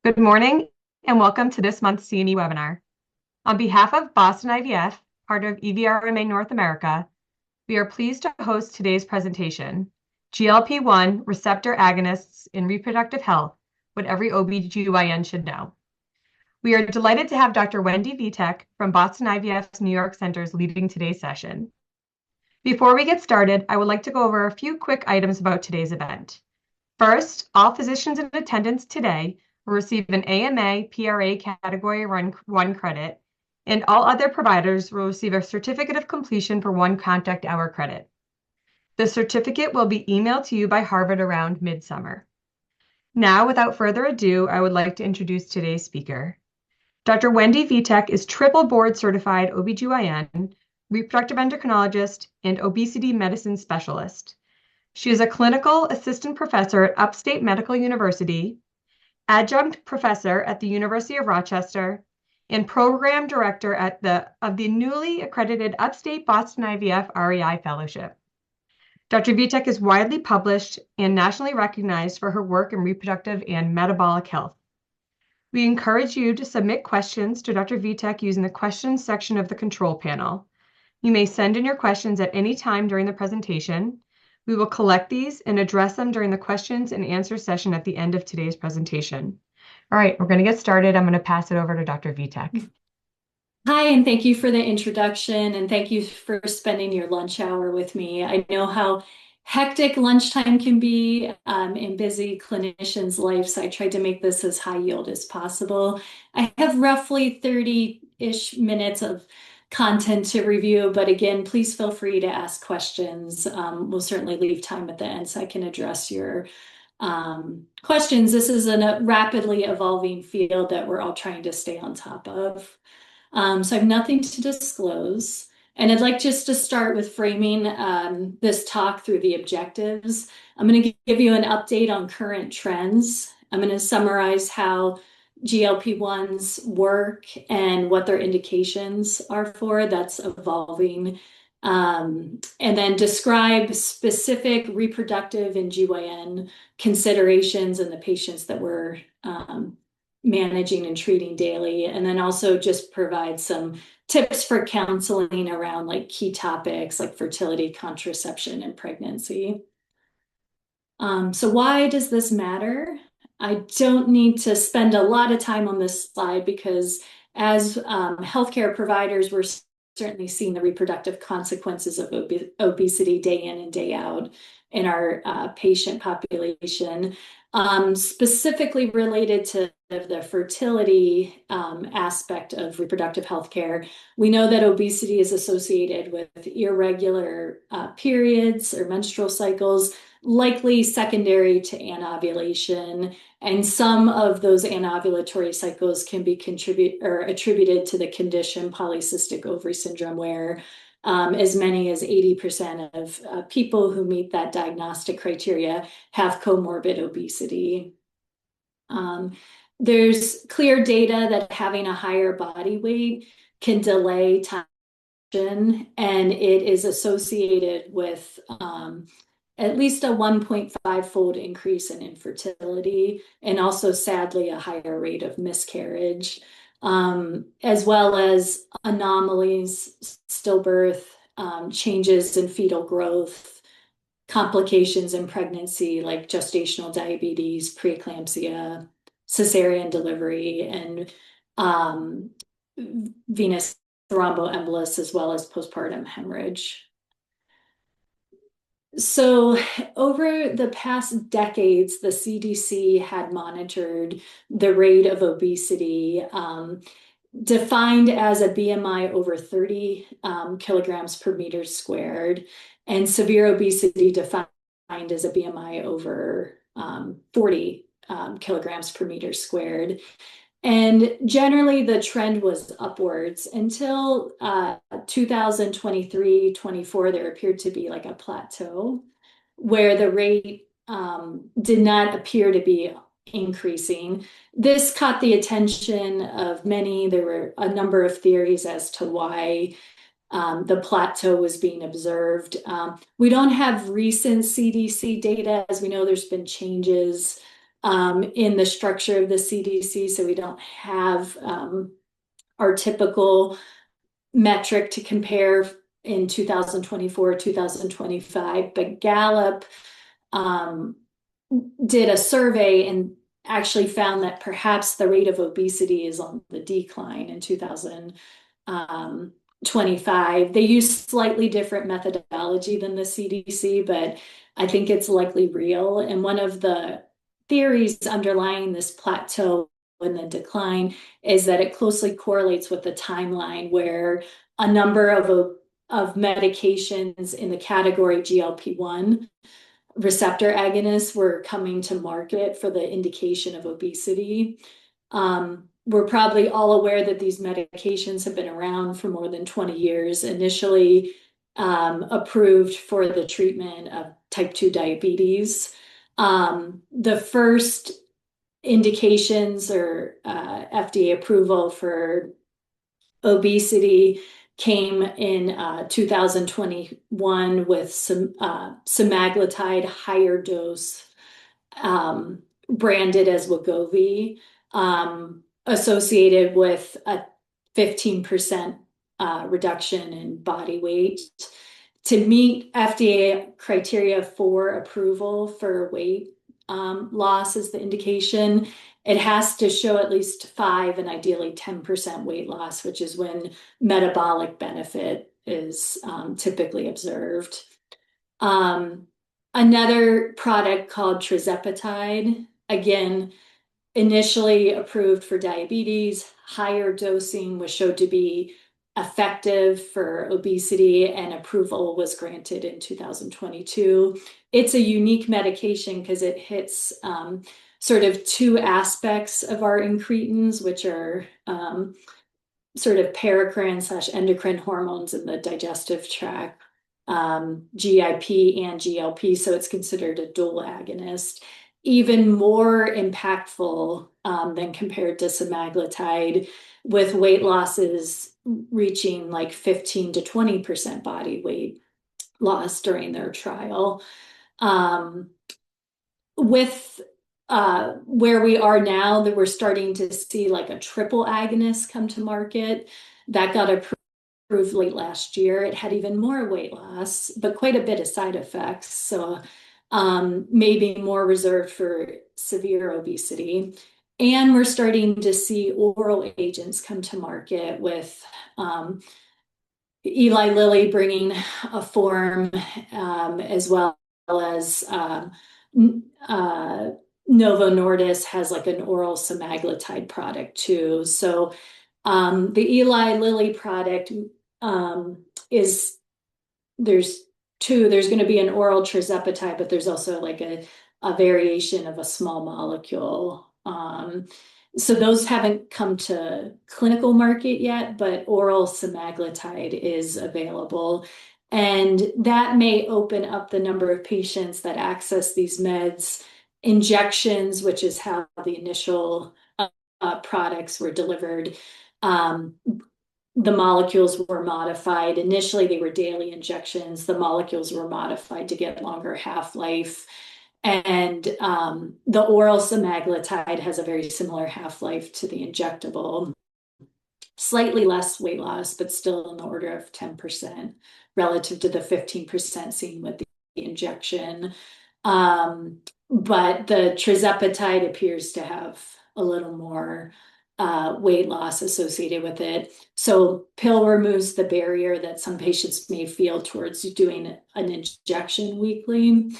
Good morning and welcome to this month's C&E webinar. On behalf of Boston IVF, part of EVRMA North America, we are pleased to host today's presentation, GLP-1 Receptor Agonists in Reproductive Health, What Every OB-GYN Should Know. We are delighted to have Dr. Wendy Vitek from Boston IVF's New York centers leading today's session. Before we get started, I would like to go over a few quick items about today's event. First, all physicians in attendance today will receive an AMA PRA Category 1 credit, and all other providers will receive a certificate of completion for 1 contact hour credit. The certificate will be emailed to you by Harvard around midsummer. Now, without further ado, I would like to introduce today's speaker. Dr. Wendy Vitek is triple board certified OB-GYN, reproductive endocrinologist, and obesity medicine specialist. She is a clinical assistant professor at Upstate Medical University, adjunct professor at the University of Rochester, and program director of the newly accredited Upstate Boston IVF RAI Fellowship. Dr. Vitek is widely published and nationally recognized for her work in reproductive and metabolic health. We encourage you to submit questions to Dr. Vitek using the questions section of the control panel. You may send in your questions at any time during the presentation. We will collect these and address them during the questions and answer session at the end of today's presentation. All right, we're going to get started. I'm going to pass it over to Dr. Vitek. Hi, and thank you for the introduction, and thank you for spending your lunch hour with me. I know how hectic lunchtime can be in busy clinicians' lives, so I tried to make this as high yield as possible. I have roughly 30-ish minutes of content to review, but again, please feel free to ask questions. We'll certainly leave time at the end so I can address your questions. This is a rapidly evolving field that we're all trying to stay on top of. So I have nothing to disclose. And I'd like just to start with framing this talk through the objectives. I'm going to give you an update on current trends. I'm going to summarize how GLP-1s work and what their indications are for. That's evolving. And then describe specific reproductive and GYN considerations in the patients that we're managing and treating daily. And then also just provide some tips for counseling around like key topics like fertility, contraception, and pregnancy. So why does this matter? I don't need to spend a lot of time on this slide because as healthcare providers, we're certainly seeing the reproductive consequences of obesity day in and day out in our patient population, specifically related to the fertility aspect of reproductive healthcare. We know that obesity is associated with irregular periods or menstrual cycles, likely secondary to anovulation, and some of those anovulatory cycles can be attributed to the condition polycystic ovary syndrome, where as many as 80% of people who meet that diagnostic criteria have comorbid obesity. There's clear data that having a higher body weight can delay time, and it is associated with at least a 1.5-fold increase in infertility, and also sadly a higher rate of miscarriage, as well as anomalies, stillbirth, changes in fetal growth, complications in pregnancy like gestational diabetes, preeclampsia, cesarean delivery, and venous thromboembolus, as well as postpartum hemorrhage. So over the past decades, the CDC had monitored the rate of obesity, defined as a BMI over 30 kilograms per meter squared, and severe obesity defined as a BMI over 40 kilograms per meter squared. And generally, the trend was upwards until 2023-24. There appeared to be like a plateau where the rate did not appear to be increasing. This caught the attention of many. There were a number of theories as to why the plateau was being observed. We don't have recent CDC data. As we know, there's been changes in the structure of the CDC, so we don't have our typical metric to compare in 2024, 2025, but Gallup did a survey and actually found that perhaps the rate of obesity is on the decline in 2025. They use slightly different methodology than the CDC, but I think it's likely real. And one of the theories underlying this plateau and the decline is that it closely correlates with the timeline where a number of medications in the category GLP-1 receptor agonists were coming to market for the indication of obesity. We're probably all aware that these medications have been around for more than 20 years, initially approved for the treatment of type 2 diabetes. The first indications or FDA approval for obesity came in 2021 with some semaglutide higher dose branded as Wegovy, associated with a 15% reduction in body weight. To meet FDA criteria for approval for weight loss as the indication, it has to show at least 5 and ideally 10% weight loss, which is when metabolic benefit is typically observed. Another product called tirzepatide, again, initially approved for diabetes, higher dosing was showed to be effective for obesity, and approval was granted in 2022. It's a unique medication because it hits sort of two aspects of our incretins, which are sort of paracrine/endocrine hormones in the digestive tract, GIP and GLP, so it's considered a dual agonist. Even more impactful than compared to semaglutide, with weight losses reaching like 15 to 20% body weight loss during their trial. With where we are now, that we're starting to see like a triple agonist come to market that got approved late last year. It had even more weight loss, but quite a bit of side effects. So maybe more reserved for severe obesity. And we're starting to see oral agents come to market with Eli Lilly bringing a form, as well as Novo Nordisk has like an oral semaglutide product too. So the Eli Lilly product is, there's going to be an oral tirzepatide, but there's also like a variation of a small molecule. So those haven't come to clinical market yet, but oral semaglutide is available. And that may open up the number of patients that access these meds. Injections, which is how the initial products were delivered. The molecules were modified. Initially, they were daily injections. The molecules were modified to get longer half-life. And the oral semaglutide has a very similar half-life to the injectable. Slightly less weight loss, but still in the order of 10% relative to the 15% seen with the injection. But the tirzepatide appears to have a little more weight loss associated with it. So pill removes the barrier that some patients may feel towards doing an injection weekly.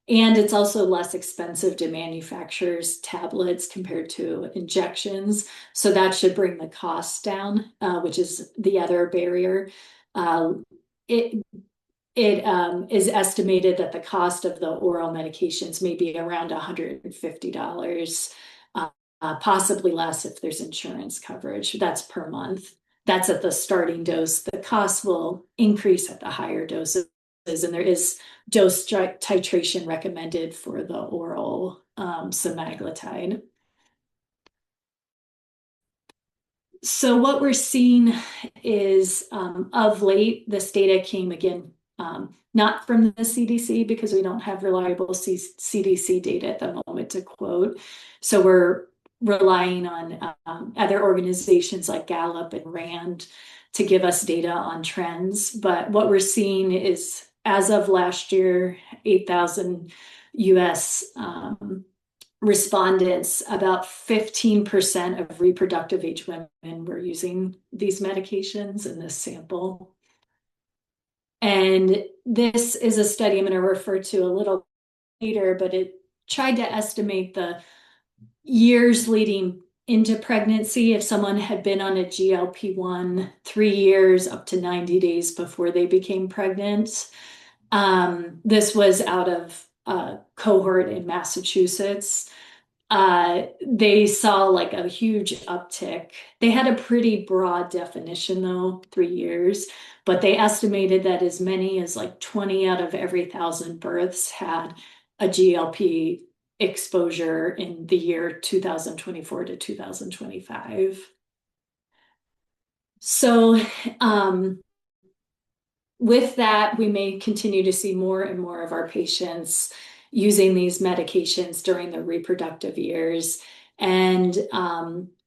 And it's also less expensive to manufacture tablets compared to injections. So that should bring the cost down, which is the other barrier. It is estimated that the cost of the oral medications may be around $150, possibly less if there's insurance coverage. That's per month. That's at the starting dose. The cost will increase at the higher doses, and there is dose titration recommended for the oral semaglutide. So what we're seeing is, of late, this data came again not from the CDC because we don't have reliable CDC data at the moment to quote. So we're relying on other organizations like Gallup and RAND to give us data on trends. But what we're seeing is, as of last year, 8,000 US respondents, about 15% of reproductive age women were using these medications in this sample. And this is a study I'm going to refer to a little later, but it tried to estimate the years leading into pregnancy if someone had been on a GLP-1 3 years up to 90 days before they became pregnant. This was out of a cohort in Massachusetts. They saw like a huge uptick. They had a pretty broad definition though, 3 years, but they estimated that as many as like 20 out of every 1,000 births had a GLP exposure in the year 2024 to 2025. So with that, we may continue to see more and more of our patients using these medications during the reproductive years. And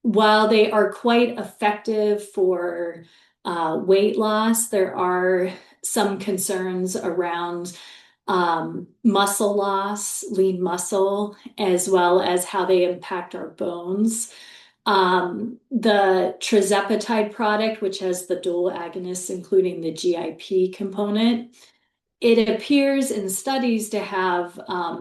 while they are quite effective for weight loss, there are some concerns around muscle loss, lean muscle, as well as how they impact our bones. The tirzepatide product, which has the dual agonists, including the GIP component, it appears in studies to have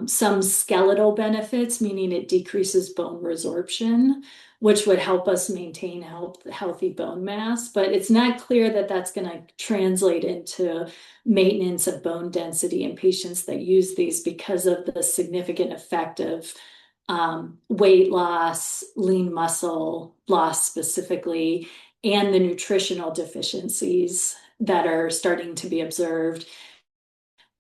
some skeletal benefits, meaning it decreases bone resorption, which would help us maintain healthy bone mass. But it's not clear that that's going to translate into maintenance of bone density in patients that use these because of the significant effect of weight loss, lean muscle loss specifically, and the nutritional deficiencies that are starting to be observed.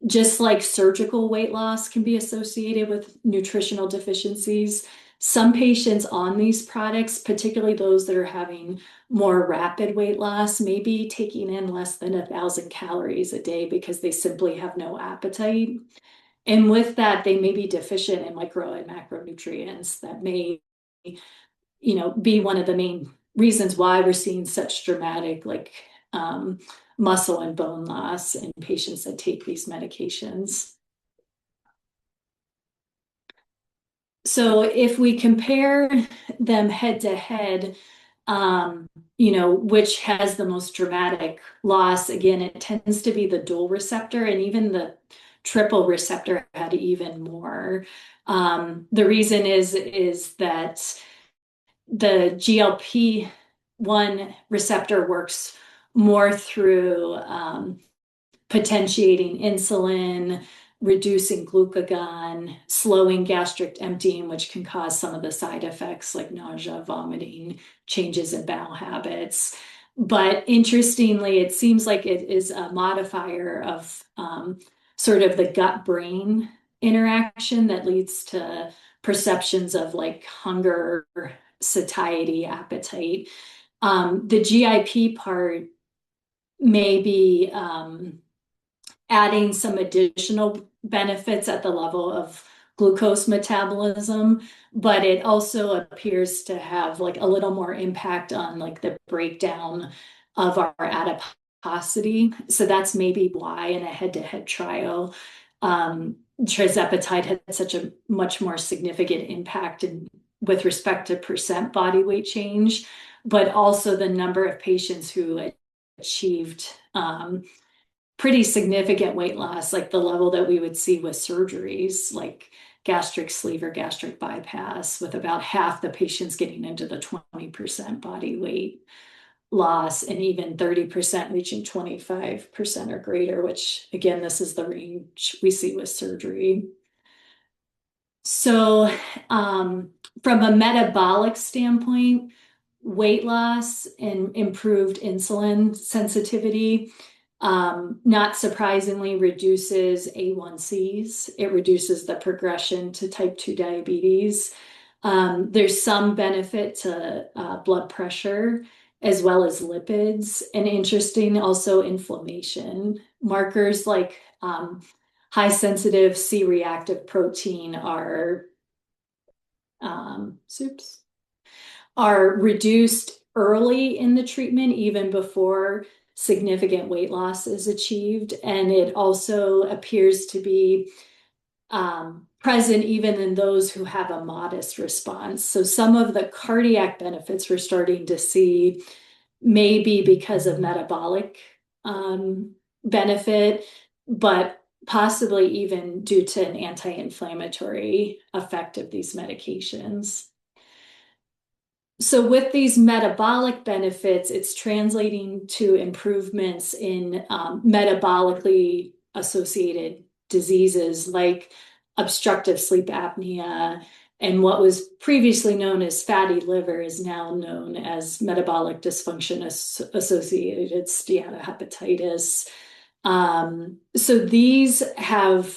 Just like surgical weight loss can be associated with nutritional deficiencies, some patients on these products, particularly those that are having more rapid weight loss, may be taking in less than 1,000 calories a day because they simply have no appetite. And with that, they may be deficient in micro and macronutrients that may, be one of the main reasons why we're seeing such dramatic muscle and bone loss in patients that take these medications. So if we compare them head to head, which has the most dramatic loss, again, it tends to be the dual receptor, and even the triple receptor had even more. The reason is that the GLP-1 receptor works more through potentiating insulin, reducing glucagon, slowing gastric emptying, which can cause some of the side effects like nausea, vomiting, changes in bowel habits. But interestingly, it seems like it is a modifier of sort of the gut-brain interaction that leads to perceptions of like hunger, satiety, appetite. The GIP part may be adding some additional benefits at the level of glucose metabolism, but it also appears to have like a little more impact on like the breakdown of our adiposity. So that's maybe why in a head-to-head trial, tirzepatide had such a much more significant impact with respect to percent body weight change, but also the number of patients who achieved pretty significant weight loss, like the level that we would see with surgeries, like gastric sleeve or gastric bypass, with about half the patients getting into the 20% body weight loss and even 30% reaching 25% or greater, which again, this is the range we see with surgery. So from a metabolic standpoint, weight loss and improved insulin sensitivity, not surprisingly, reduces A1Cs. It reduces the progression to type 2 diabetes. There's some benefit to blood pressure as well as lipids, and interesting also inflammation. Markers like high sensitive C-reactive protein are reduced early in the treatment, even before significant weight loss is achieved. And it also appears to be present even in those who have a modest response. So some of the cardiac benefits we're starting to see may be because of metabolic benefit, but possibly even due to an anti-inflammatory effect of these medications. So with these metabolic benefits, it's translating to improvements in metabolically associated diseases like obstructive sleep apnea, and what was previously known as fatty liver is now known as metabolic dysfunction associated steatohepatitis. So these have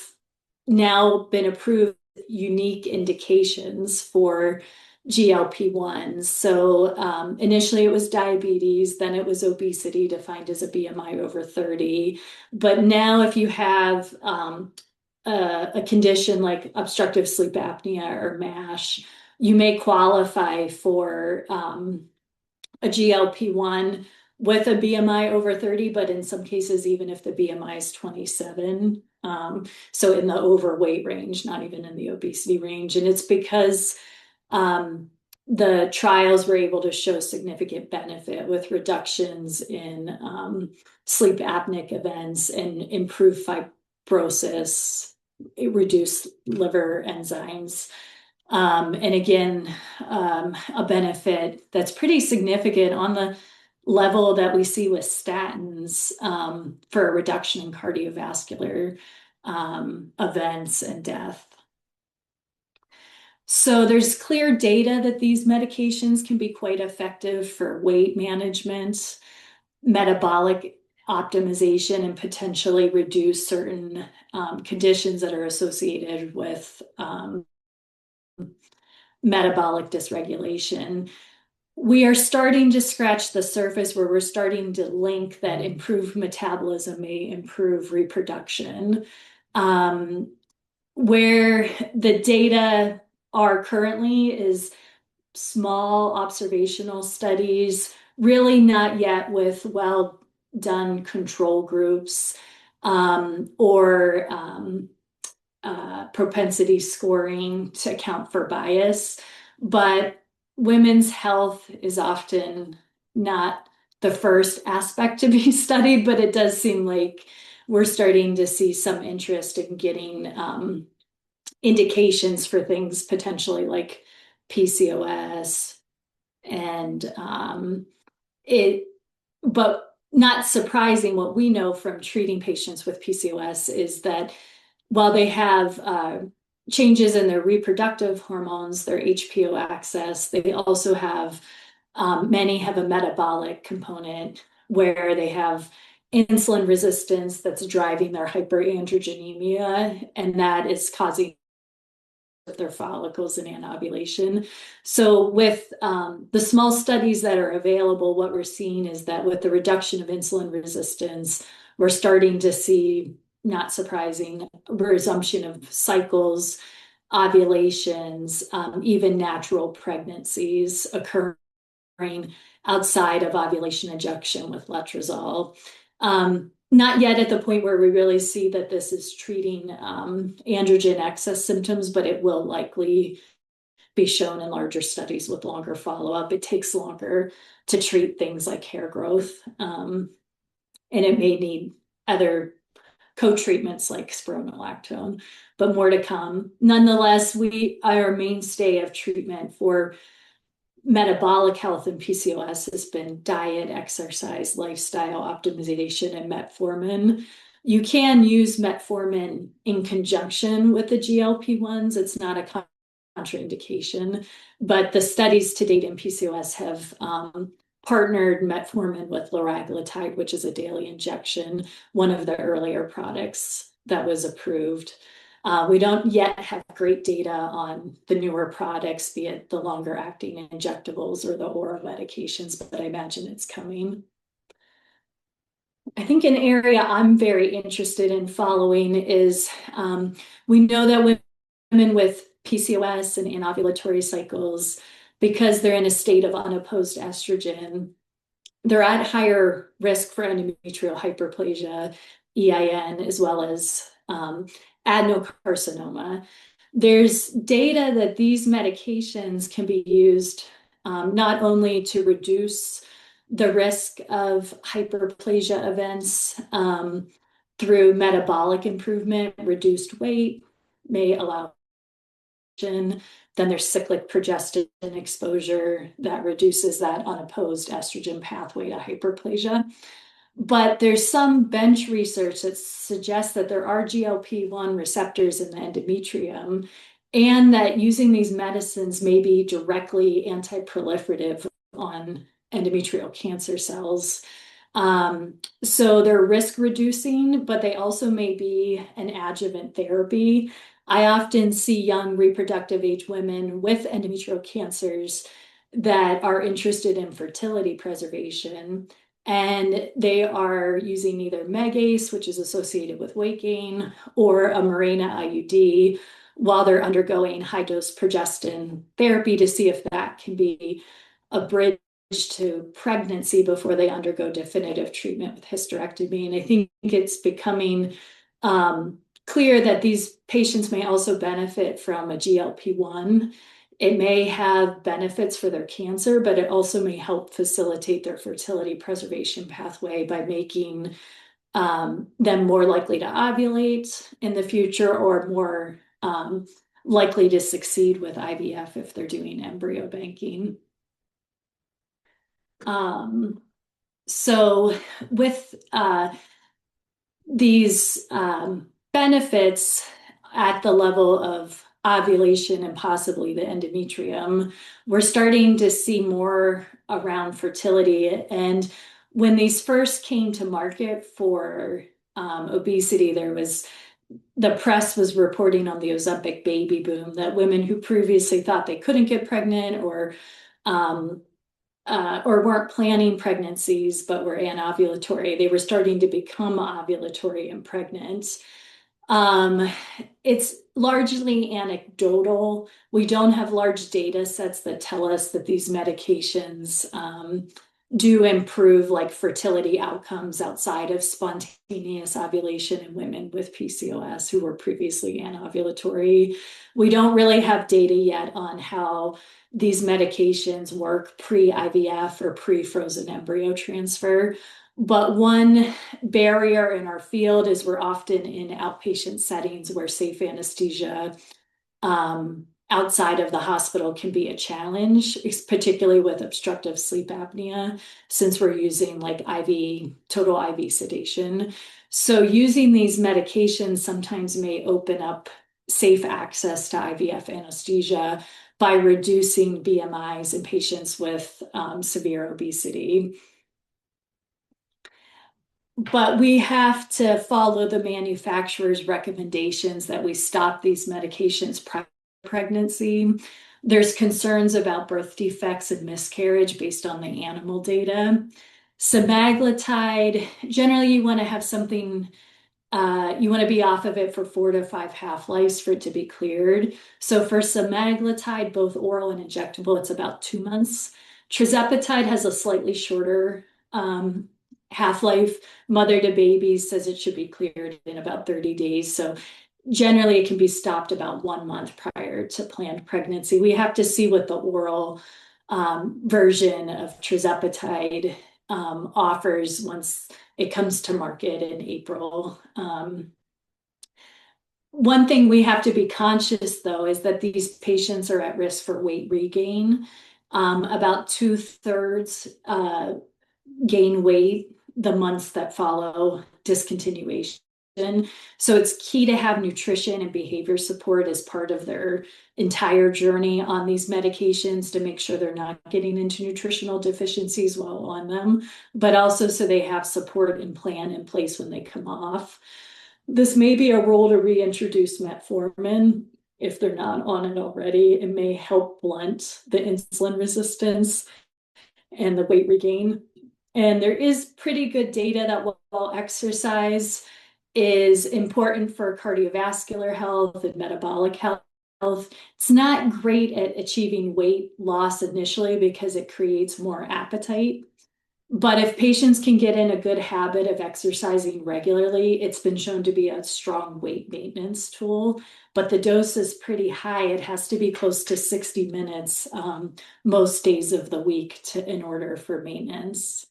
now been approved unique indications for GLP-1s. So initially it was diabetes, then it was obesity defined as a BMI over 30. But now if you have a condition like obstructive sleep apnea or MASH, you may qualify for a GLP-1 with a BMI over 30, but in some cases, even if the BMI is 27. So in the overweight range, not even in the obesity range. And it's because the trials were able to show significant benefit with reductions in sleep apneic events and improved fibrosis, reduced liver enzymes. And again, a benefit that's pretty significant on the level that we see with statins for a reduction in cardiovascular events and death. So there's clear data that these medications can be quite effective for weight management, metabolic optimization, and potentially reduce certain conditions that are associated with metabolic dysregulation. We are starting to scratch the surface where we're starting to link that improved metabolism may improve reproduction. Where the data are currently is small observational studies, really not yet with well done control groups or propensity scoring to account for bias. But women's health is often not the first aspect to be studied, but it does seem like we're starting to see some interest in getting indications for things potentially like PCOS and but not surprising, what we know from treating patients with PCOS is that while they have changes in their reproductive hormones, their HPO axis, they also have, many have a metabolic component where they have insulin resistance that's driving their hyperandrogenemia, and that is causing their follicles and anovulation. So with the small studies that are available, what we're seeing is that with the reduction of insulin resistance, we're starting to see, not surprising, resumption of cycles, ovulations, even natural pregnancies occurring outside of ovulation injection with letrozole. Not yet at the point where we really see that this is treating androgen excess symptoms, but it will likely be shown in larger studies with longer follow-up. It takes longer to treat things like hair growth, and it may need other co-treatments like spironolactone, but more to come. Nonetheless, we our mainstay of treatment for metabolic health and PCOS has been diet, exercise, lifestyle optimization, and metformin. You can use metformin in conjunction with the GLP-1s. It's not a contraindication, but the studies to date in PCOS have partnered metformin with liraglutide, which is a daily injection, one of the earlier products that was approved. We don't yet have great data on the newer products, be it the longer acting injectables or the oral medications, but I imagine it's coming. I think an area I'm very interested in following is we know that women with PCOS and anovulatory cycles, because they're in a state of unopposed estrogen, they're at higher risk for endometrial hyperplasia, EIN, as well as adenocarcinoma. There's data that these medications can be used not only to reduce the risk of hyperplasia events through metabolic improvement, reduced weight, may allow then there's cyclic progestin exposure that reduces that unopposed estrogen pathway to hyperplasia. But there's some bench research that suggests that there are GLP-1 receptors in the endometrium, and that using these medicines may be directly anti-proliferative on endometrial cancer cells. So they're risk reducing, but they also may be an adjuvant therapy. I often see young reproductive age women with endometrial cancers that are interested in fertility preservation, and they are using either Megace, which is associated with weight gain, or a Mirena IUD while they're undergoing high-dose progestin therapy to see if that can be a bridge to pregnancy before they undergo definitive treatment with hysterectomy. And I think it's becoming clear that these patients may also benefit from a GLP-1. It may have benefits for their cancer, but it also may help facilitate their fertility preservation pathway by making them more likely to ovulate in the future, or more likely to succeed with IVF if they're doing embryo banking. So with these benefits at the level of ovulation and possibly the endometrium, we're starting to see more around fertility. And when these first came to market for obesity, the press was reporting on the Ozempic baby boom, that women who previously thought they couldn't get pregnant or weren't planning pregnancies but were anovulatory, they were starting to become ovulatory and pregnant. It's largely anecdotal. We don't have large data sets that tell us that these medications do improve like fertility outcomes outside of spontaneous ovulation in women with PCOS who were previously anovulatory. We don't really have data yet on how these medications work pre-IVF or pre-frozen embryo transfer. But one barrier in our field is we're often in outpatient settings where safe anesthesia outside of the hospital can be a challenge, particularly with obstructive sleep apnea, since we're using like total IV sedation. So using these medications sometimes may open up safe access to IVF anesthesia by reducing BMIs in patients with severe obesity. But we have to follow the manufacturer's recommendations that we stop these medications prior to pregnancy. There's concerns about birth defects and miscarriage based on the animal data. Semaglutide, generally you want to have something, you want to be off of it for 4 to 5 half-lives for it to be cleared. So for semaglutide, both oral and injectable, it's about 2 months. Tirzepatide has a slightly shorter half-life. Mother to Baby says it should be cleared in about 30 days. So generally it can be stopped about 1 month prior to planned pregnancy. We have to see what the oral version of tirzepatide offers once it comes to market in April. One thing we have to be conscious, though, is that these patients are at risk for weight regain. About 2/3 gain weight the months that follow discontinuation. So it's key to have nutrition and behavior support as part of their entire journey on these medications to make sure they're not getting into nutritional deficiencies while on them, but also so they have support and plan in place when they come off. this may be a role to reintroduce metformin if they're not on it already. It may help blunt the insulin resistance and the weight regain. And there is pretty good data that while exercise is important for cardiovascular health and metabolic health, it's not great at achieving weight loss initially because it creates more appetite. But if patients can get in a good habit of exercising regularly, it's been shown to be a strong weight maintenance tool. But the dose is pretty high. It has to be close to 60 minutes most days of the week in order for maintenance.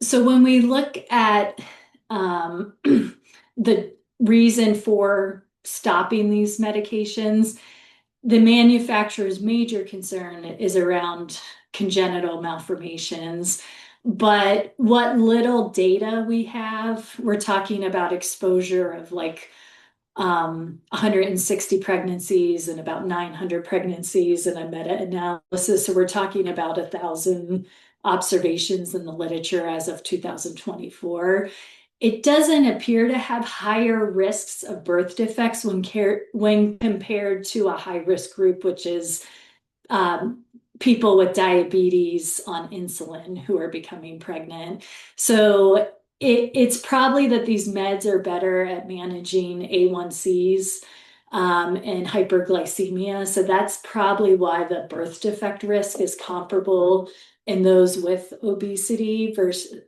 So when we look at the reason for stopping these medications, the manufacturer's major concern is around congenital malformations. But what little data we have, we're talking about exposure of like 160 pregnancies and about 900 pregnancies in a meta-analysis. So we're talking about 1,000 observations in the literature as of 2024. It doesn't appear to have higher risks of birth defects when compared to a high-risk group, which is people with diabetes on insulin who are becoming pregnant. So it's probably that these meds are better at managing A1Cs and hyperglycemia. So that's probably why the birth defect risk is comparable in those with obesity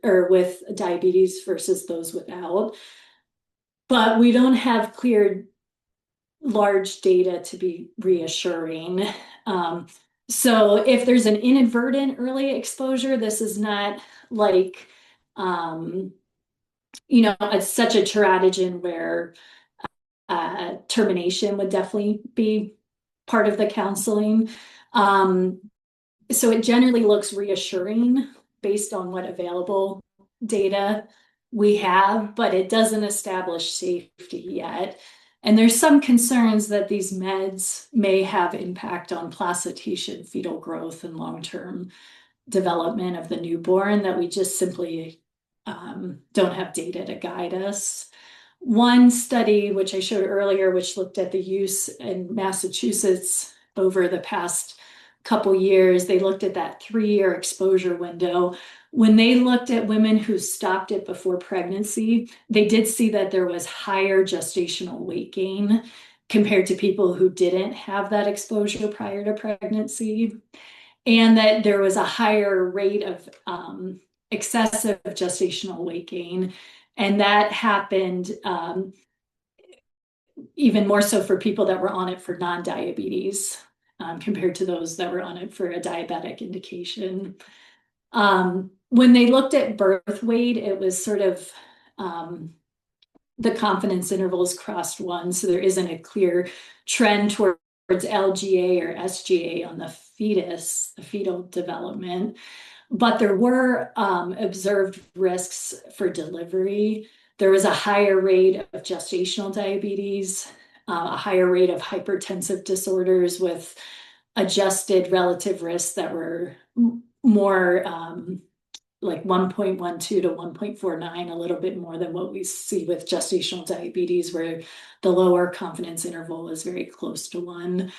or with diabetes versus those without. But we don't have clear large data to be reassuring. So if there's an inadvertent early exposure, this is not like, it's such a teratogen where termination would definitely be part of the counseling. So it generally looks reassuring based on what available data we have, but it doesn't establish safety yet. And there's some concerns that these meds may have impact on placentation, fetal growth, and long-term development of the newborn that we just simply don't have data to guide us. One study, which I showed earlier, which looked at the use in Massachusetts over the past couple years, they looked at that 3-year exposure window. When they looked at women who stopped it before pregnancy, they did see that there was higher gestational weight gain compared to people who didn't have that exposure prior to pregnancy, and that there was a higher rate of excessive gestational weight gain. And that happened even more so for people that were on it for non-diabetes compared to those that were on it for a diabetic indication. When they looked at birth weight, it was sort of the confidence intervals crossed one, so there isn't a clear trend towards LGA or SGA on the fetus, the fetal development. But there were observed risks for delivery. There was a higher rate of gestational diabetes, a higher rate of hypertensive disorders with adjusted relative risks that were more like 1.12 to 1.49, a little bit more than what we see with gestational diabetes, where the lower confidence interval is very close to 1.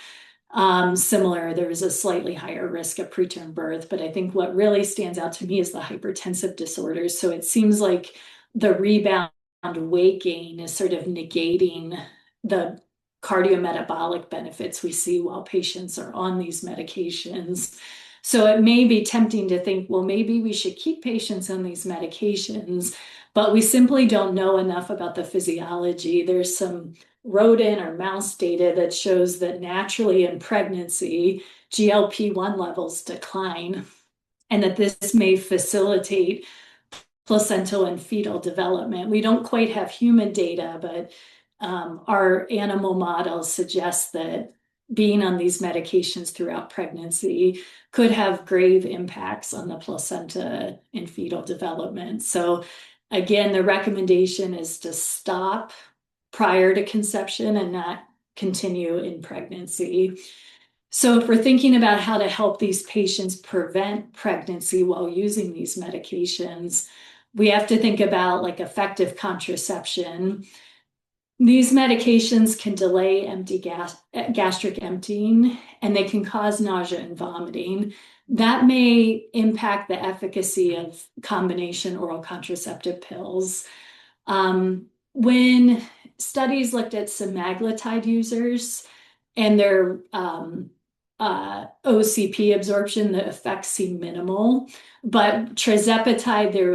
Similar, there was a slightly higher risk of preterm birth, but I think what really stands out to me is the hypertensive disorders. So it seems like the rebound weight gain is sort of negating the cardiometabolic benefits we see while patients are on these medications. So it may be tempting to think, well, maybe we should keep patients on these medications, but we simply don't know enough about the physiology. There's some rodent or mouse data that shows that naturally in pregnancy, GLP-1 levels decline, and that this may facilitate placental and fetal development. We don't quite have human data, but our animal models suggest that being on these medications throughout pregnancy could have grave impacts on the placenta and fetal development. So again, the recommendation is to stop prior to conception and not continue in pregnancy. So if we're thinking about how to help these patients prevent pregnancy while using these medications, we have to think about like effective contraception. These medications can delay gastric emptying, and they can cause nausea and vomiting. That may impact the efficacy of combination oral contraceptive pills. When studies looked at semaglutide users and their OCP absorption, the effects seemed minimal. But tirzepatide, there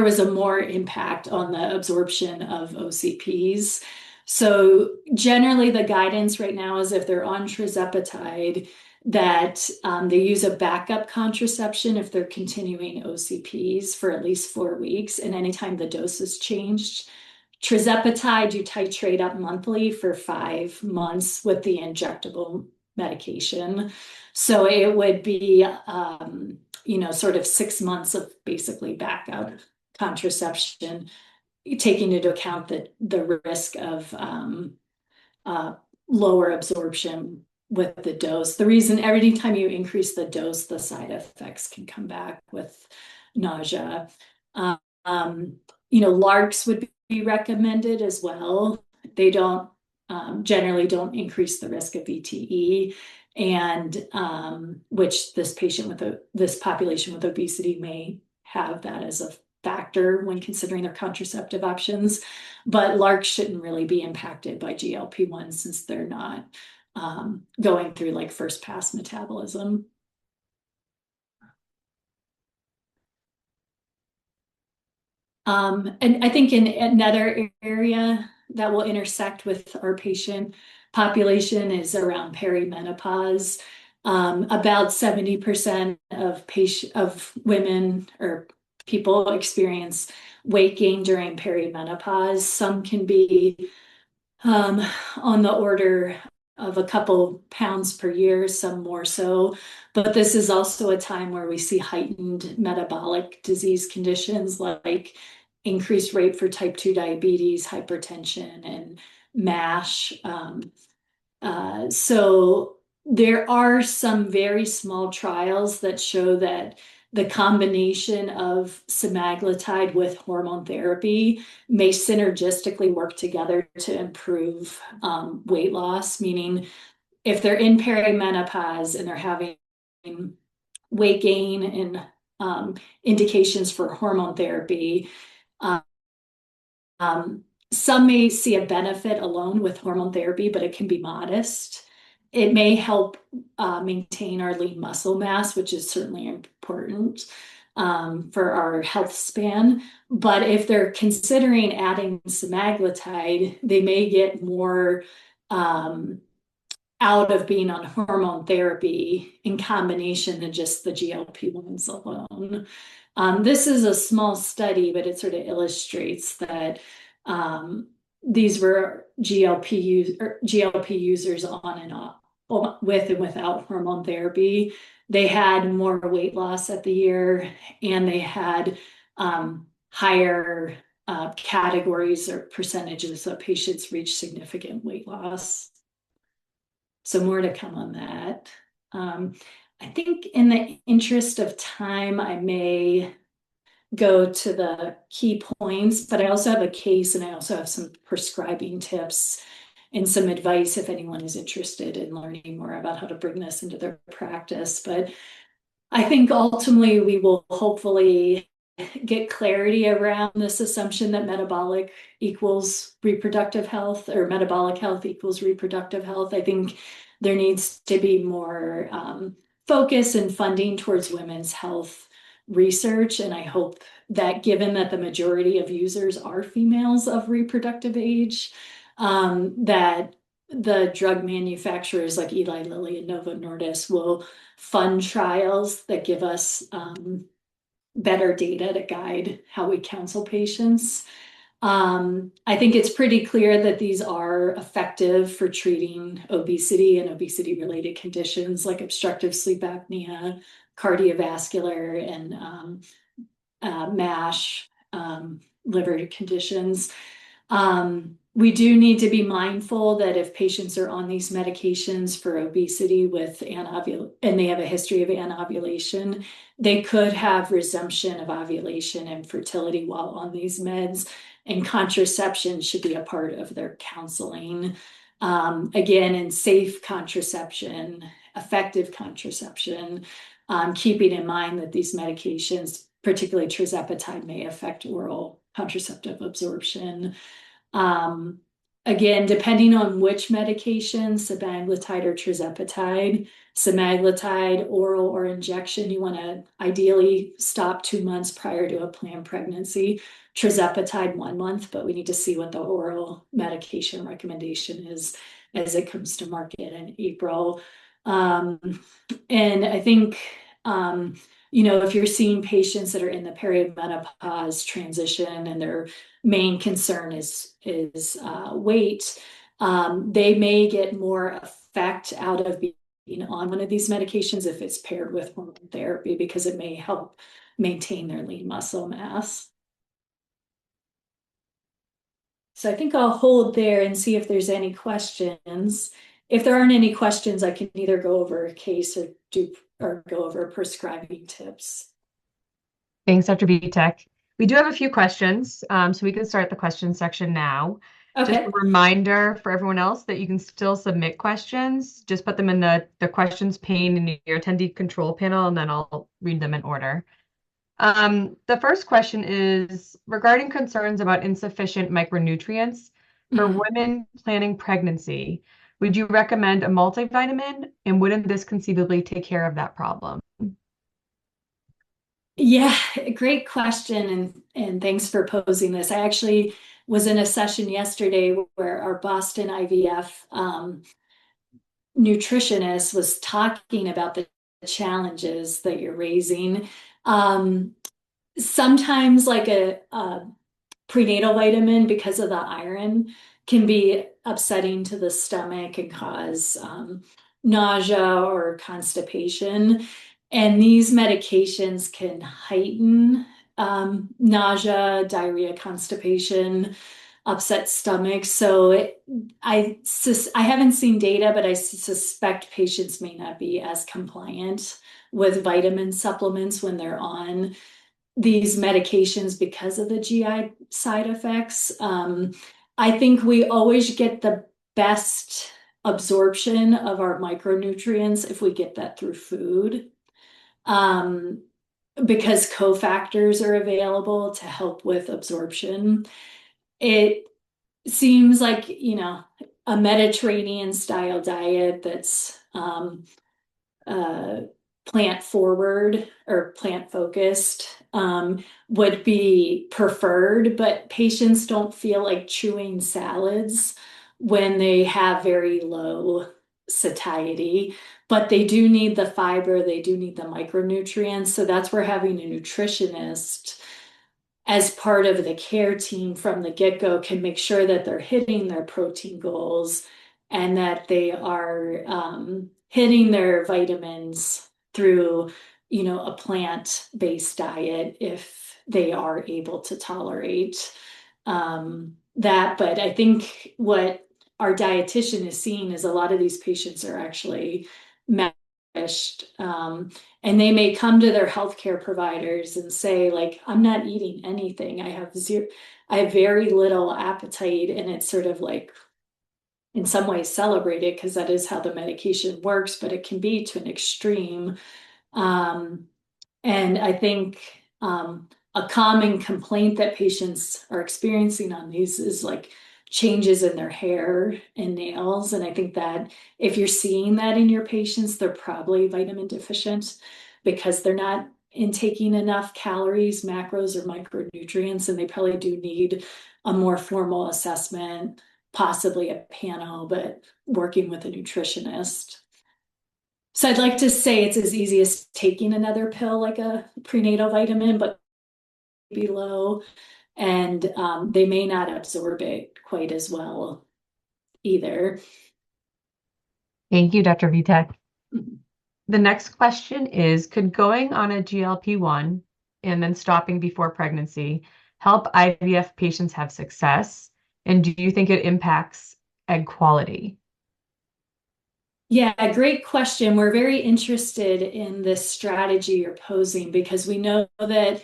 was a more impact on the absorption of OCPs. So generally, the guidance right now is if they're on tirzepatide, that they use a backup contraception if they're continuing OCPs for at least 4 weeks, and anytime the dose is changed. Tirzepatide, you titrate up monthly for 5 months with the injectable medication. So it would be, sort of 6 months of basically backup contraception, taking into account the risk of lower absorption with the dose. The reason every time you increase the dose, the side effects can come back with nausea. LARCs would be recommended as well. They don't generally don't increase the risk of VTE, and which this population with obesity may have that as a factor when considering their contraceptive options. But LARCs shouldn't really be impacted by GLP-1 since they're not going through like first pass metabolism. And I think in another area that will intersect with our patient population is around perimenopause. About 70% of women or people experience weight gain during perimenopause. Some can be on the order of a couple pounds per year, some more so. But this is also a time where we see heightened metabolic disease conditions like increased rate for type 2 diabetes, hypertension, and MASH. So there are some very small trials that show that the combination of semaglutide with hormone therapy may synergistically work together to improve weight loss, meaning if they're in perimenopause and they're having weight gain and indications for hormone therapy, some may see a benefit alone with hormone therapy, but it can be modest. It may help maintain our lean muscle mass, which is certainly important for our health span. But if they're considering adding semaglutide, they may get more out of being on hormone therapy in combination than just the GLP-1s alone. This is a small study, but it sort of illustrates that these were GLP users on and off, with and without hormone therapy. They had more weight loss at the year, and they had higher categories or percentages of patients reach significant weight loss. So more to come on that. I think in the interest of time, I may go to the key points, but I also have a case and I also have some prescribing tips and some advice if anyone is interested in learning more about how to bring this into their practice. But I think ultimately we will hopefully get clarity around this assumption that metabolic equals reproductive health, or metabolic health equals reproductive health. I think there needs to be more focus and funding towards women's health research. And I hope that given that the majority of users are females of reproductive age, that the drug manufacturers like Eli Lilly and Novo Nordisk will fund trials that give us better data to guide how we counsel patients. I think it's pretty clear that these are effective for treating obesity and obesity-related conditions like obstructive sleep apnea, cardiovascular, and MASH, liver conditions. We do need to be mindful that if patients are on these medications for obesity with and they have a history of anovulation, they could have resumption of ovulation and fertility while on these meds, and contraception should be a part of their counseling. Again, in safe contraception, effective contraception, keeping in mind that these medications, particularly tirzepatide, may affect oral contraceptive absorption. Um, Again, depending on which medication, semaglutide or tirzepatide, semaglutide, oral or injection, you want to ideally stop 2 months prior to a planned pregnancy. Tirzepatide 1 month, but we need to see what the oral medication recommendation is as it comes to market in April. And I think, if you're seeing patients that are in the perimenopause transition and their main concern is weight, they may get more effect out of being on one of these medications if it's paired with hormone therapy, because it may help maintain their lean muscle mass. So I think I'll hold there and see if there's any questions. If there aren't any questions, I can either go over a case or go over prescribing tips. Thanks, Dr. Vitek. We do have a few questions, so we can start the question section now. Just a reminder for everyone else that you can still submit questions. Just put them in the questions pane in your attendee control panel, and then I'll read them in order. The first question is regarding concerns about insufficient micronutrients for women planning pregnancy. Would you recommend a multivitamin, and wouldn't this conceivably take care of that problem? Yeah, great question, and thanks for posing this. I actually was in a session yesterday where our Boston IVF nutritionist was talking about the challenges that you're raising. Sometimes like a prenatal vitamin, because of the iron, can be upsetting to the stomach and cause nausea or constipation. And these medications can heighten nausea, diarrhea, constipation, upset stomach. So I haven't seen data, but I suspect patients may not be as compliant with vitamin supplements when they're on these medications because of the GI side effects. I think we always get the best absorption of our micronutrients if we get that through food, because cofactors are available to help with absorption. It seems like, a Mediterranean style diet that's plant forward or plant focused would be preferred, but patients don't feel like chewing salads when they have very low satiety, but they do need the fiber, they do need the micronutrients. So that's where having a nutritionist as part of the care team from the get-go can make sure that they're hitting their protein goals and that they are hitting their vitamins through, a plant-based diet if they are able to tolerate that. But I think what our dietitian is seeing is a lot of these patients are actually malnourished, and they may come to their healthcare providers and say, like, I'm not eating anything. I have very little appetite, and it's sort of like in some ways celebrated because that is how the medication works, but it can be to an extreme. And I think a common complaint that patients are experiencing on these is like changes in their hair and nails. And I think that if you're seeing that in your patients, they're probably vitamin deficient because they're not intaking enough calories, macros, or micronutrients, and they probably do need a more formal assessment, possibly a panel, but working with a nutritionist. So I'd like to say it's as easy as taking another pill like a prenatal vitamin, but below, and they may not absorb it quite as well either. Thank you, Dr. Vitek. The next question is, could going on a GLP-1 and then stopping before pregnancy help IVF patients have success? And do you think it impacts egg quality? Yeah, great question. We're very interested in this strategy you're posing because we know that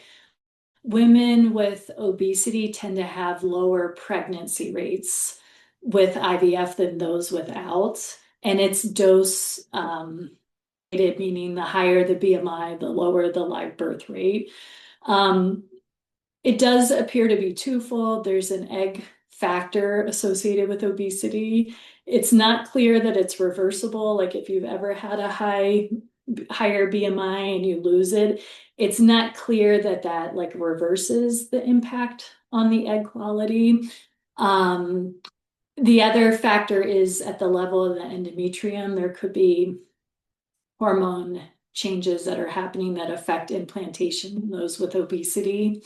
women with obesity tend to have lower pregnancy rates with IVF than those without. And it's dose meaning the higher the BMI, the lower the live birth rate. Um, it does appear to be twofold. There's an egg factor associated with obesity. It's not clear that it's reversible. Like if you've ever had a higher BMI and you lose it, it's not clear that that like reverses the impact on the egg quality. Um, the other factor is at the level of the endometrium. There could be hormone changes that are happening that affect implantation in those with obesity.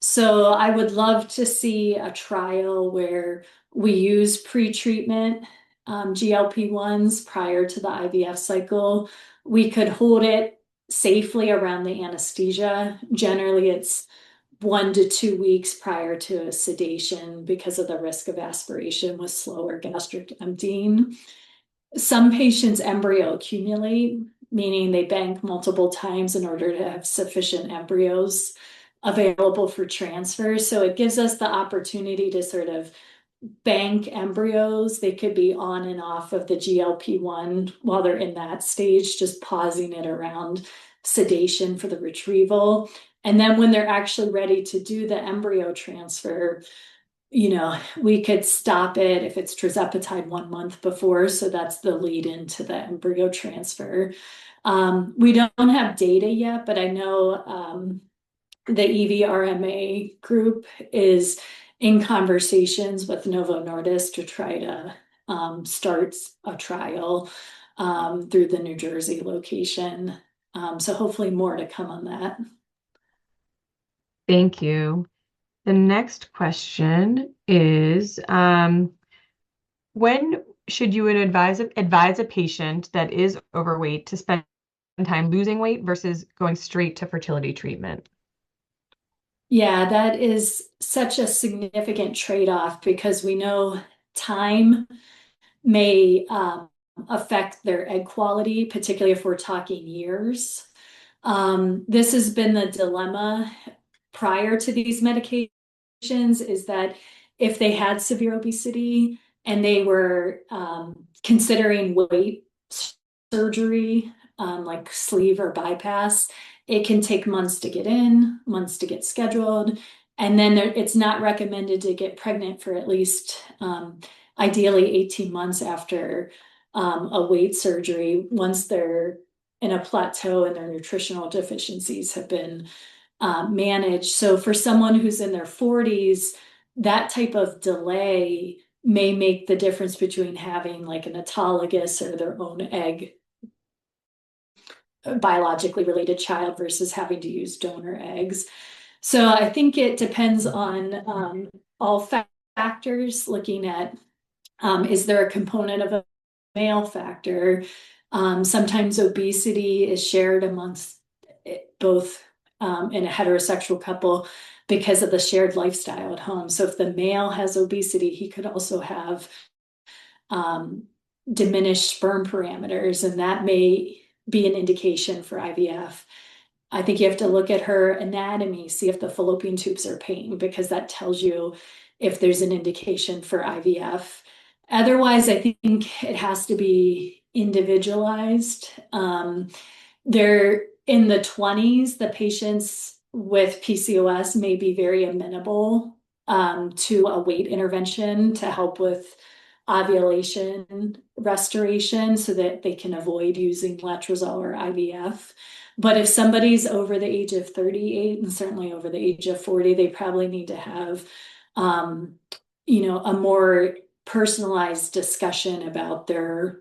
So I would love to see a trial where we use pre-treatment GLP-1s prior to the IVF cycle. We could hold it safely around the anesthesia. Generally, it's 1 to 2 weeks prior to sedation because of the risk of aspiration with slower gastric emptying. Some patients embryo accumulate, meaning they bank multiple times in order to have sufficient embryos available for transfer. So it gives us the opportunity to sort of bank embryos. They could be on and off of the GLP-1 while they're in that stage, just pausing it around sedation for the retrieval. And then when they're actually ready to do the embryo transfer, we could stop it if it's tirzepatide 1 month before. So that's the lead into the embryo transfer. We don't have data yet, but I know the EVRMA group is in conversations with Novo Nordisk to try to start a trial through the New Jersey location. So hopefully more to come on that. Thank you. The next question is, when should you advise a patient that is overweight to spend time losing weight versus going straight to fertility treatment? Yeah, that is such a significant trade-off because we know time may affect their egg quality, particularly if we're talking years. This has been the dilemma prior to these medications is that if they had severe obesity and they were considering weight surgery, like sleeve or bypass, it can take months to get in, months to get scheduled. And then it's not recommended to get pregnant for at least ideally 18 months after a weight surgery once they're in a plateau and their nutritional deficiencies have been managed. So for someone who's in their 40s, that type of delay may make the difference between having like an autologous or their own egg biologically related child versus having to use donor eggs. So I think it depends on all factors, looking at is there a component of a male factor? Sometimes obesity is shared amongst both in a heterosexual couple because of the shared lifestyle at home. So if the male has obesity, he could also have diminished sperm parameters, and that may be an indication for IVF. I think you have to look at her anatomy, see if the fallopian tubes are pain, because that tells you if there's an indication for IVF. Otherwise, I think it has to be individualized. They're in the 20s, the patients with PCOS may be very amenable to a weight intervention to help with ovulation restoration so that they can avoid using letrozole or IVF. But if somebody's over the age of 38 and certainly over the age of 40, they probably need to have, a more personalized discussion about their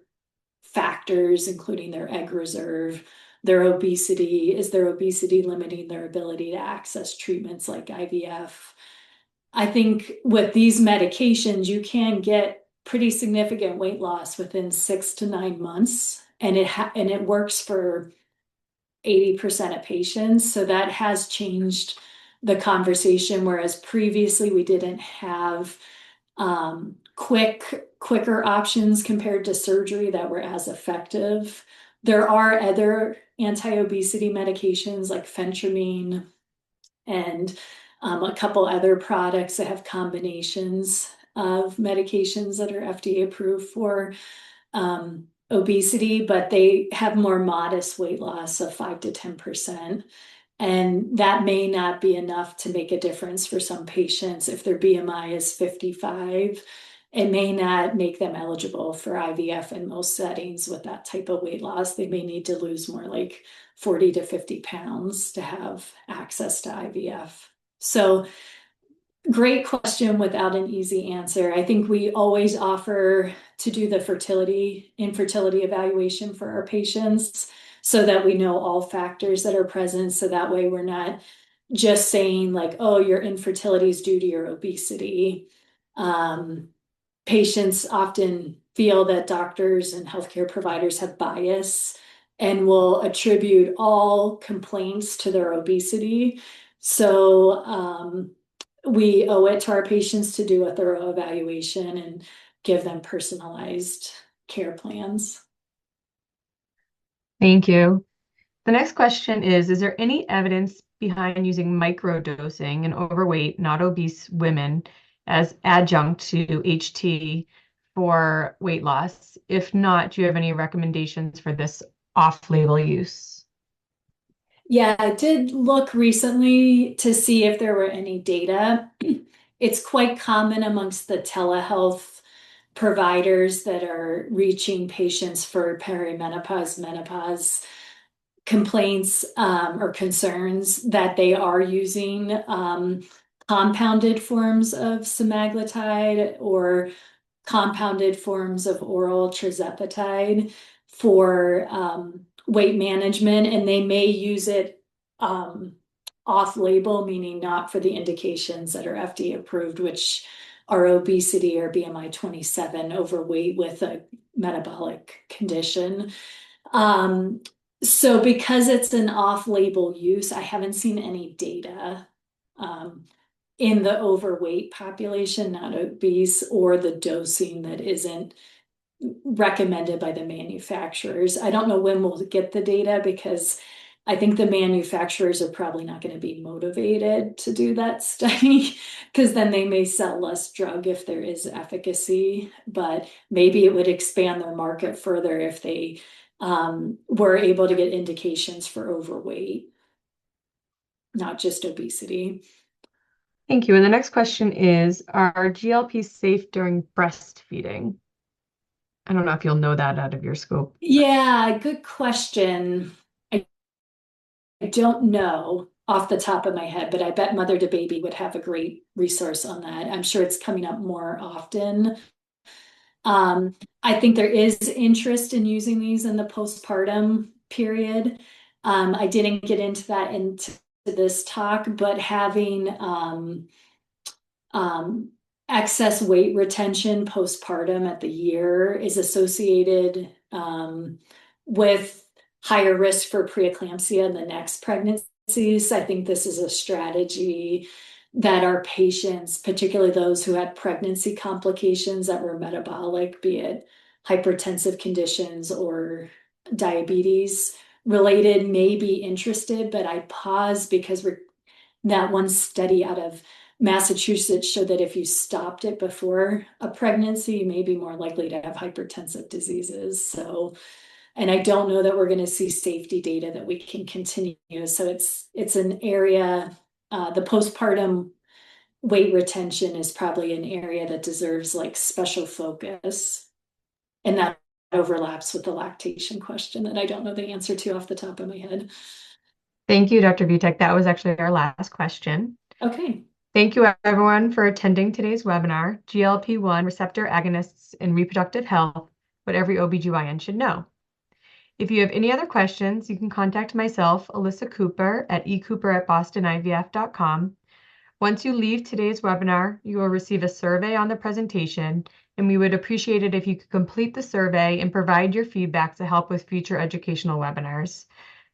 factors, including their egg reserve, their obesity. Is their obesity limiting their ability to access treatments like IVF? I think with these medications, you can get pretty significant weight loss within 6 to 9 months, and it works for 80% of patients. So that has changed the conversation, whereas previously we didn't have quicker options compared to surgery that were as effective. There are other anti-obesity medications like phentermine and a couple other products that have combinations of medications that are FDA approved for obesity, but they have more modest weight loss of 5 to 10%. And that may not be enough to make a difference for some patients. If their BMI is 55, it may not make them eligible for IVF in most settings with that type of weight loss. They may need to lose more like 40 to 50 pounds to have access to IVF. So, great question without an easy answer. I think we always offer to do the infertility evaluation for our patients so that we know all factors that are present. So that way we're not just saying like, oh, your infertility is due to your obesity. Patients often feel that doctors and healthcare providers have bias and will attribute all complaints to their obesity. So we owe it to our patients to do a thorough evaluation and give them personalized care plans. Thank you. The next question is there any evidence behind using microdosing in overweight, not obese women as adjunct to HT for weight loss? If not, do you have any recommendations for this off-label use? Yeah, I did look recently to see if there were any data. It's quite common amongst the telehealth providers that are reaching patients for perimenopause, menopause complaints or concerns that they are using compounded forms of semaglutide or compounded forms of oral tirzepatide for weight management, and they may use it off-label, meaning not for the indications that are FDA approved, which are obesity or BMI 27, overweight with a metabolic condition. So because it's an off-label use, I haven't seen any data in the overweight population, not obese, or the dosing that isn't recommended by the manufacturers. I don't know when we'll get the data because I think the manufacturers are probably not going to be motivated to do that study because then they may sell less drug if there is efficacy, but maybe it would expand their market further if they were able to get indications for overweight, not just obesity. Thank you. And the next question is, are GLPs safe during breastfeeding? I don't know if you'll know that out of your scope. Yeah, good question. I don't know off the top of my head, but I bet Mother to Baby would have a great resource on that. I'm sure it's coming up more often. I think there is interest in using these in the postpartum period. I didn't get into that into this talk, but having excess weight retention postpartum at the year is associated with higher risk for preeclampsia in the next pregnancies. I think this is a strategy that our patients, particularly those who had pregnancy complications that were metabolic, be it hypertensive conditions or diabetes related, may be interested, but I pause because that one study out of Massachusetts showed that if you stopped it before a pregnancy, you may be more likely to have hypertensive diseases. So, and I don't know that we're going to see safety data that we can continue. So it's an area, the postpartum weight retention is probably an area that deserves like special focus. And that overlaps with the lactation question that I don't know the answer to off the top of my head. Thank you, Dr. Vitek. That was actually our last question. Okay. Thank you, everyone, for attending today's webinar, GLP-1 Receptor Agonists in Reproductive Health, What Every OB-GYN Should Know. If you have any other questions, you can contact myself, Alyssa Cooper, at ecooper@bostonivf.com. Once you leave today's webinar, you will receive a survey on the presentation, and we would appreciate it if you could complete the survey and provide your feedback to help with future educational webinars.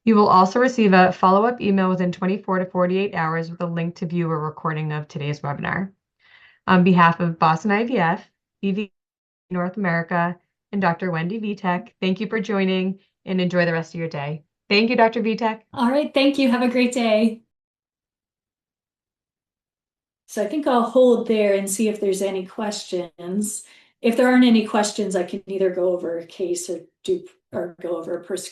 You will also receive a follow-up email within 24 to 48 hours with a link to view a recording of today's webinar. On behalf of Boston IVF, EV North America, and Dr. Wendy Vitek, thank you for joining and enjoy the rest of your day. Thank you, Dr. Vitek. All right, thank you. Have a great day. So I think I'll hold there and see if there's any questions. If there aren't any questions, I can either go over a case or go over a prescription.